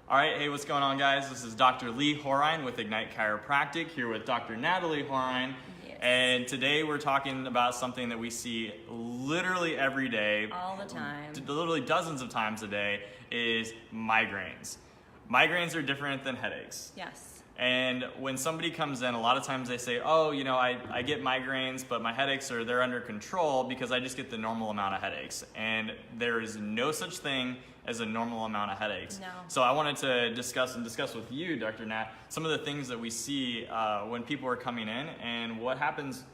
All right, hey, what's going on, guys? This is Dr. Lee Horine with Ignite Chiropractic, here with Dr. Natalie Horine. Yes. And today we're talking about something that we see literally every day. All the time. Literally dozens of times a day, is migraines. Migraines are different than headaches. Yes. And when somebody comes in, a lot of times they say, oh, you know, I get migraines, but my headaches they're under control because I just get the normal amount of headaches. And there is no such thing as a normal amount of headaches. No. So I wanted to discuss with you, Dr. Nat, some of the things that we see when people are coming in and what happens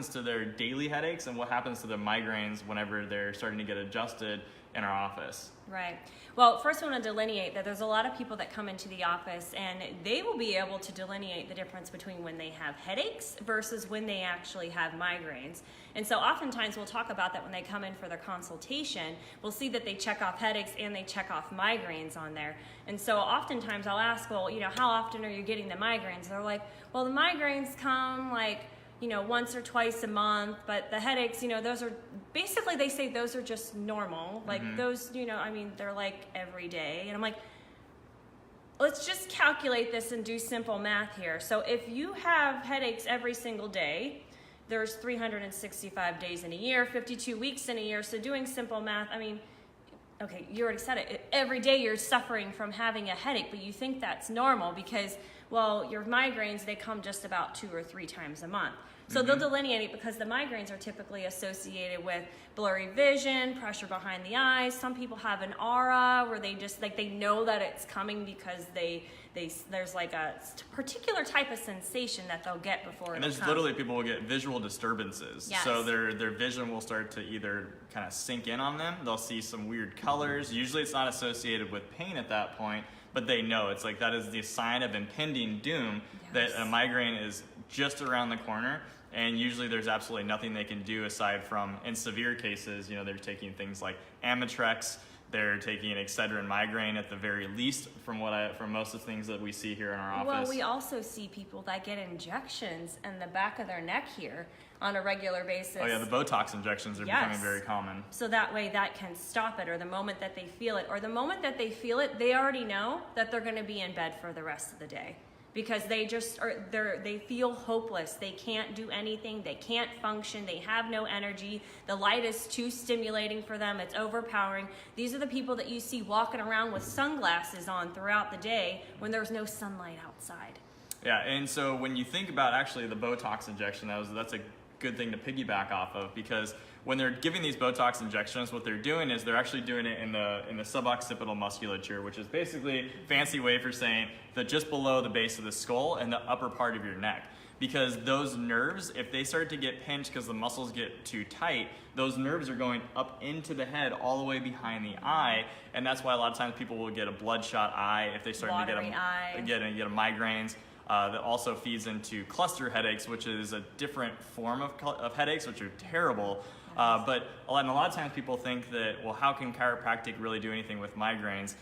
to their daily headaches and what happens to their migraines whenever they're starting to get adjusted in our office. Right. Well, first I want to delineate that there's a lot of people that come into the office and they will be able to delineate the difference between when they have headaches versus when they actually have migraines. And so oftentimes we'll talk about that when they come in for their consultation. We'll see that they check off headaches and they check off migraines on there. And so oftentimes I'll ask, well, you know, how often are you getting the migraines? They're like, well, the migraines come like, you know, once or twice a month, but the headaches, you know, those are basically, they say those are just normal. Like those, you know, I mean, they're like every day. And I'm like, let's just calculate this and do simple math here. So if you have headaches every single day, there's 365 days in a year, 52 weeks in a year. So doing simple math, I mean, okay, you already said it. Every day you're suffering from having a headache, but you think that's normal because, well, your migraines, they come just about 2 or 3 times a month. So they'll delineate it because the migraines are typically associated with blurry vision, pressure behind the eyes. Some people have an aura where they just, like, they know that it's coming because there's like a particular type of sensation that they'll get before and it there's comes. literally people will get visual disturbances. Yes. So their vision will start to either kind of sink in on them. They'll see some weird colors. Usually it's not associated with pain at that point, but they know it's like that is the sign of impending doom. Yes. That a migraine is just around the corner. And usually there's absolutely nothing they can do aside from, in severe cases, you know, they're taking things like Amitrex, they're taking Excedrin migraine at the very least from most of the things that we see here in our office. Well, we also see people that get injections in the back of their neck here on a regular basis. Oh yeah, the Botox injections are becoming very common. So that way that can stop it, or the moment that they feel it, they already know that they're going to be in bed for the rest of the day. Because they feel hopeless. They can't do anything. They can't function. They have no energy. The light is too stimulating for them. It's overpowering. These are the people that you see walking around with sunglasses on throughout the day when there's no sunlight outside. Yeah, and so when you think about actually the Botox injection, that's a good thing to piggyback off of, because when they're giving these Botox injections, what they're doing is they're actually doing it in the suboccipital musculature, which is basically a fancy way for saying that just below the base of the skull and the upper part of your neck. Because those nerves, if they start to get pinched because the muscles get too tight, those nerves are going up into the head all the way behind the eye, and that's why a lot of times people will get a bloodshot eye if they start to get a migraines. That also feeds into cluster headaches, which is a different form of headaches, which are terrible. But a lot of times people think that, well, how can chiropractic really do anything with migraines?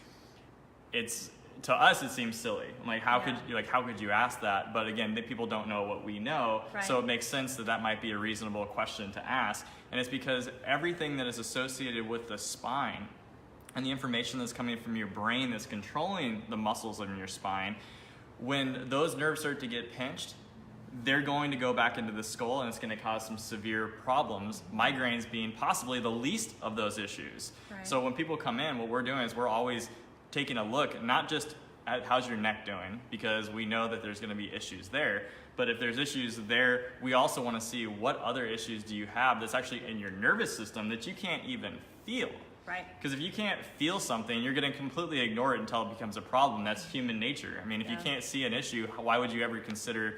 To us, it seems silly. Like, how could you ask that? But again, people don't know what we know, so it makes sense that might be a reasonable question to ask. And it's because everything that is associated with the spine and the information that's coming from your brain that's controlling the muscles in your spine, when those nerves start to get pinched, they're going to go back into the skull and it's going to cause some severe problems, migraines being possibly the least of those issues. Right. So when people come in, what we're doing is we're always taking a look, not just at how's your neck doing, because we know that there's going to be issues there, but if there's issues there, we also want to see what other issues do you have that's actually in your nervous system that you can't even feel. Right. Because if you can't feel something, you're going to completely ignore it until it becomes a problem. That's human nature. I mean, if you can't see an issue, why would you ever consider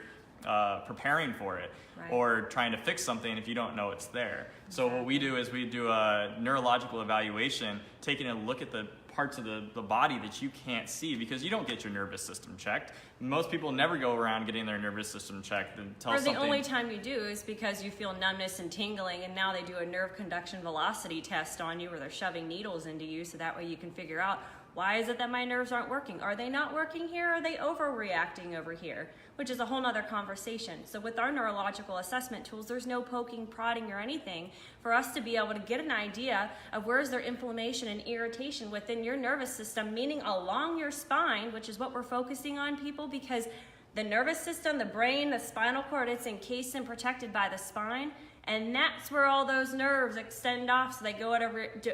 preparing for it or trying to fix something if you don't know it's there? So what we do is we do a neurological evaluation, taking a look at the parts of the body that you can't see because you don't get your nervous system checked. Most people never go around getting their nervous system checked until the only time you do is because you feel numbness and tingling, and now they do a nerve conduction velocity test on you where they're shoving needles into you so that way you can figure out why is it that my nerves aren't working? Are they not working here? Are they overreacting over here? Which is a whole nother conversation. So with our neurological assessment tools, there's no poking, prodding, or anything for us to be able to get an idea of where is there inflammation and irritation within your nervous system, meaning along your spine, which is what we're focusing on, people, because the nervous system, the brain, the spinal cord, it's encased and protected by the spine. And that's where all those nerves extend off. So they go at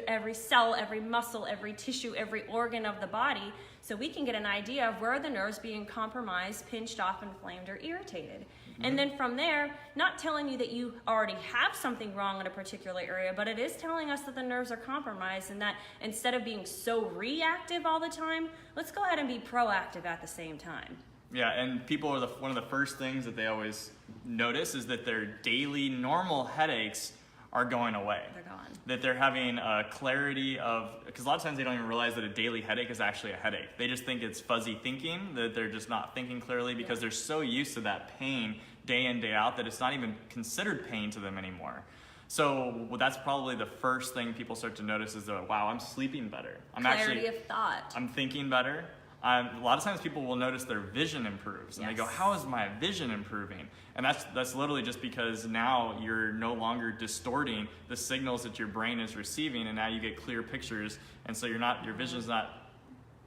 every cell, every muscle, every tissue, every organ of the body. So we can get an idea of where are the nerves being compromised, pinched off, inflamed, or irritated. And then from there, not telling you that you already have something wrong in a particular area, but it is telling us that the nerves are compromised, and that instead of being so reactive all the time, let's go ahead and be proactive at the same time. Yeah, and people are one of the first things that they always notice is that their daily normal headaches are going away. They're gone. That they're having a clarity of, because a lot of times they don't even realize that a daily headache is actually a headache. They just think it's fuzzy thinking, that they're just not thinking clearly because they're so used to that pain day in, day out that it's not even considered pain to them anymore. So that's probably the first thing people start to notice is that, wow, I'm sleeping better. Clarity of thought. I'm thinking better. A lot of times people will notice their vision improves and they go, how is my vision improving? And that's literally just because now you're no longer distorting the signals that your brain is receiving, and now you get clear pictures, and so your vision's not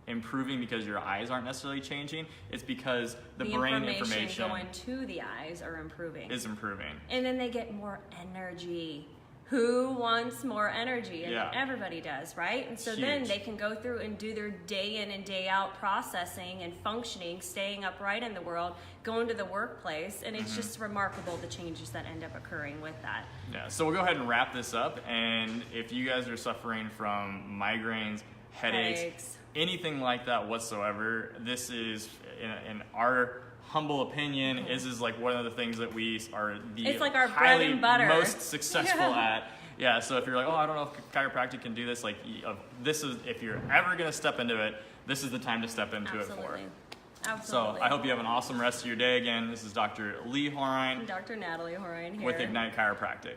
improving because your eyes aren't necessarily changing. It's because the brain information going to the eyes are improving. Is improving. And then they get more energy. Who wants more energy? And everybody does, right? And so then they can go through and do their day in and day out processing and functioning, staying upright in the world, going to the workplace, and it's just remarkable the changes that end up occurring with that. Yeah, so we'll go ahead and wrap this up, and if you guys are suffering from migraines, headaches, anything like that whatsoever, this is, in our humble opinion, is like one of the things that we are it's like our bread and butter. Most successful at. Yeah, so if you're like, oh, I don't know if chiropractic can do this, like this is, if you're ever going to step into it, this is the time to step into it for. Absolutely. So I hope you have an awesome rest of your day. Again, this is Dr. Lee Horine. Dr. Natalie Horine here. With Ignite Chiropractic.